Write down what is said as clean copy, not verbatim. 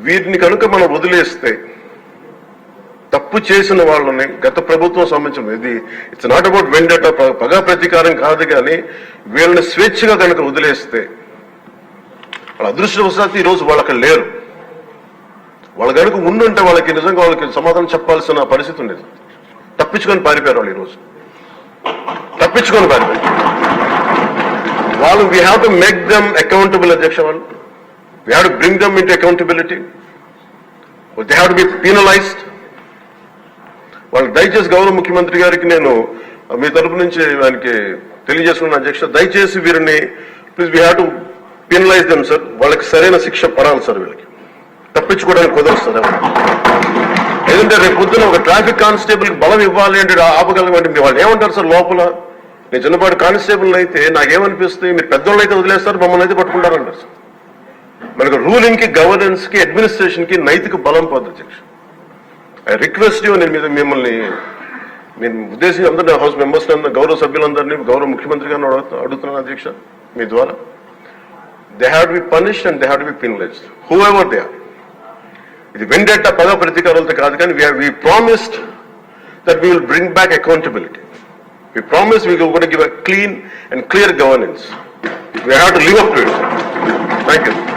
వీరిని కనుక మనం వదిలేస్తే తప్పు చేసిన వాళ్ళని గత ప్రభుత్వం సంబంధించిన ఇది ఇట్స్ నాట్ అబౌట్ వెండట పగా ప్రతీకారం కాదు, కానీ వీళ్ళని స్వేచ్ఛగా కనుక వదిలేస్తే వాళ్ళ అదృష్టవశాత్తు ఈరోజు వాళ్ళకి లేరు. వాళ్ళ కనుక ఉండుంటే వాళ్ళకి నిజంగా వాళ్ళకి సమాధానం చెప్పాల్సిన పరిస్థితి ఉండేది. తప్పించుకొని పారిపోయారు వాళ్ళు ఈరోజు, తప్పించుకొని పారిపోయారు వాళ్ళు. We have to make them accountable అధ్యక్ష. వాళ్ళు we have to bring them into accountability. They have to be penalised. వాళ్ళు దయచేసి గౌరవ ముఖ్యమంత్రి గారికి నేను మీ తరపు నుంచి ఆయనకి తెలియజేసుకున్న అధ్యక్ష, దయచేసి వీరిని please we have to penalise them sir. వాళ్ళకి సరైన శిక్ష పడాలి సార్. వీళ్ళకి తప్పించుకోవడానికి కుదరుస్తుంది. ఏదంటే రేపు పొద్దున ఒక ట్రాఫిక్ కానిస్టేబుల్కి బలం ఇవ్వాలి అంటే ఆపగలమంటే వాళ్ళు ఏమంటారు సార్ లోపల? నేను చిన్నపాటి కానిస్టేబుల్ అయితే నాకేమనిపిస్తుంది, మీరు పెద్దోళ్ళు అయితే వదిలేస్తారు, మమ్మల్ని అయితే పట్టుకుంటారంటారు సార్. మనకు రూలింగ్ కి, గవర్నెన్స్ కి, అడ్మినిస్ట్రేషన్ కి నైతిక బలం పోదు అధ్యక్ష. ఐ రిక్వెస్ట్ యూ, నేను మిమ్మల్ని నేను ఉద్దేశించి అందరినీ హౌస్ మెంబర్స్ గౌరవ సభ్యులందరినీ గౌరవ ముఖ్యమంత్రి గారిని అడుగుతున్నాను అధ్యక్ష మీ ద్వారా. They have to be punished and they have to be penalised whoever they are. ఇది వెండేట పద ప్రతీకారాలతో కాదు, కానీ we promised that we will bring back accountability. We promised we were going to give a clean and clear governance. We have to live up to it. Thank you.